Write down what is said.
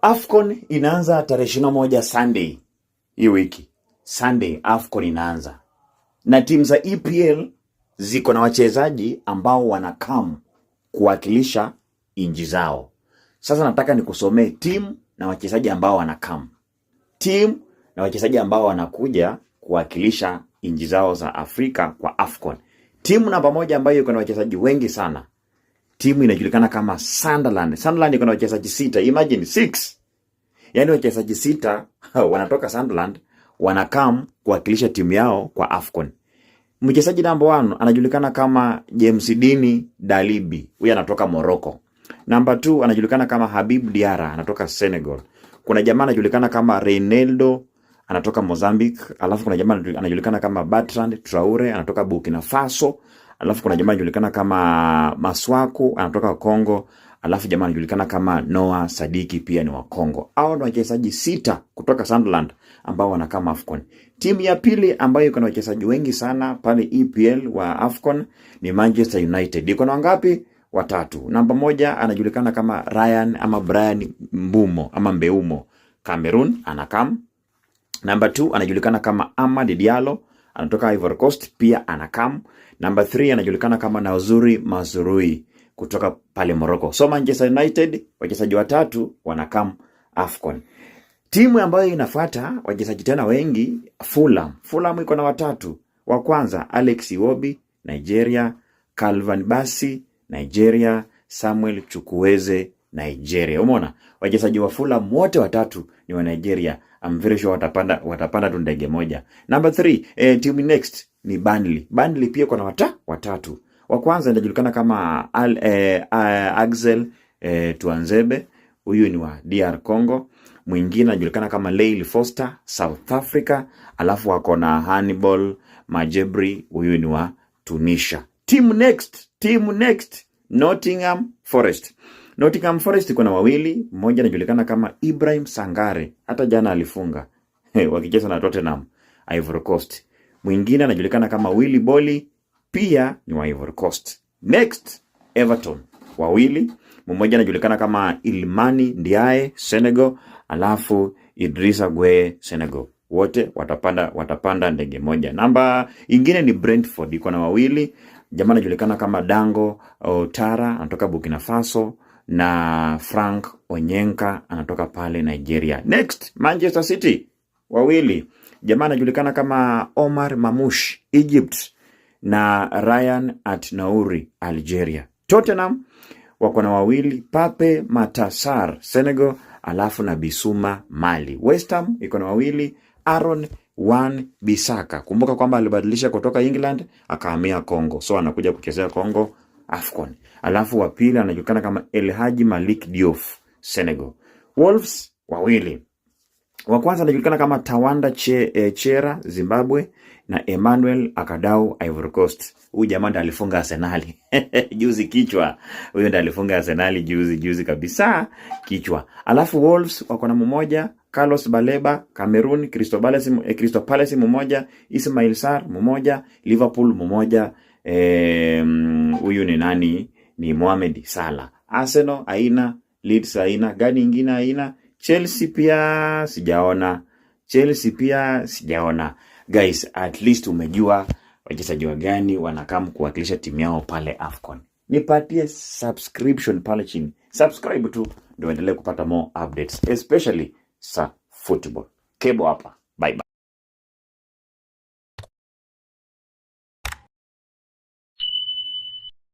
AFCON inaanza tarehe 21 Sunday hii wiki. Sunday AFCON inaanza. Na timu za EPL ziko na wachezaji ambao wanakam kuwakilisha inji zao. Sasa nataka nikusomee timu na wachezaji ambao wanakam. Timu na wachezaji ambao wanakuja kuwakilisha inji zao za Afrika kwa AFCON. Timu namba moja ambayo iko na wachezaji wengi sana. Timu inajulikana kama Sunderland. Sunderland iko na wachezaji 6. Imagine 6. Yaani wachezaji 6 wanatoka Sunderland wanakam kuwakilisha timu yao kwa AFCON. Mchezaji namba 1 anajulikana kama James Dini Dalibi. Huyu anatoka Morocco. Namba 2 anajulikana kama Habib Diarra, anatoka Senegal. Kuna jamaa anajulikana kama Reynaldo, anatoka Mozambique. Alafu kuna jamaa anajulikana kama Bertrand Traore, anatoka Burkina Faso. Alafu kuna jamaa anajulikana kama Maswaku, anatoka Kongo. Alafu jamaa anajulikana kama Noah Sadiki, pia ni wa Kongo. Hao ni wachezaji 6 kutoka Sunderland ambao wanakama AFCON. Timu ya pili ambayo iko na wachezaji wengi sana pale EPL wa AFCON ni Manchester United. Iko na wangapi? 3. Namba 1 anajulikana kama Ryan ama Brian Mbumo ama Mbeumo, Cameroon, anakam. Namba 2 anajulikana kama Amad Diallo, anatoka Ivory Coast, pia anakam. Namba 3 anajulikana kama Nazuri Mazrui kutoka pale Morocco. So Manchester United wachezaji 3 wanakam AFCON. Timu ambayo inafuata wachezaji tena wengi, Fulham. Fulham iko na 3. Wa kwanza Alex Iwobi, Nigeria. Calvin Bassey, Nigeria. Samuel Chukwueze, Nigeria. Umeona? Wachezaji wa Fulham wote 3 ni wa Nigeria. I'm very sure watapanda tu ndege moja. Number 3, team next ni Burnley. Burnley pia kuna 3. Wa kwanza anajulikana kama Axel Tuanzebe, huyu ni wa DR Congo. Mwingine anajulikana kama Leil Foster, South Africa. Alafu wako na Hannibal Majebri, huyu ni wa Tunisia. Team next Nottingham Forest. Nottingham Forest kuna 2, mmoja anajulikana kama Ibrahim Sangare, hata jana alifunga wakicheza na Tottenham Ivory Coast. Mwingine anajulikana kama Willy Bolly, pia ni wa Ivory Coast. Next Everton 2, mmoja anajulikana kama Ilmani Ndiaye, Senegal. Alafu Idrissa Gueye, Senegal. Wote watapanda ndege moja. Namba ingine ni Brentford, iko na 2. Jamaa anajulikana kama Dango Otara, anatoka Burkina Faso, na Frank Onyenka anatoka pale Nigeria. Next Manchester City 2, jamaa anajulikana kama Omar Mamouche, Egypt, na Ryan Atnaouri, Algeria. Tottenham wako na 2, Pape Matar, Senegal, alafu na Bissouma, Mali. West Ham iko na 2, Aaron Wan-Bissaka. Kumbuka kwamba alibadilisha kutoka England akahamia Kongo. So anakuja kuchezea Kongo AFCON. Alafu wa pili anajulikana kama El Hadji Malik Diouf, Senegal. Wolves 2. Wa kwanza anajulikana kama Tawanda Chera, Zimbabwe, na Emmanuel Akadau, Ivory Coast. Huyu jamaa ndiye alifunga Arsenal juzi kichwa. Huyo ndiye alifunga Arsenal juzi kabisa kichwa. Alafu Wolves wako na mmoja, Carlos Baleba, Cameroon. Crystal Palace mmoja, Ismail Sarr mmoja, Liverpool mmoja. Huyu ni nani? Ni Mohamed Salah. Arsenal haina, Leeds haina, gani ingine haina? Chelsea pia sijaona. Guys, at least umejua wachezaji gani wanakam kuwakilisha timu yao pale AFCON. Nipatie subscription pale chini. Subscribe tu ndio endelee kupata more updates, especially sa football. Kebo hapa.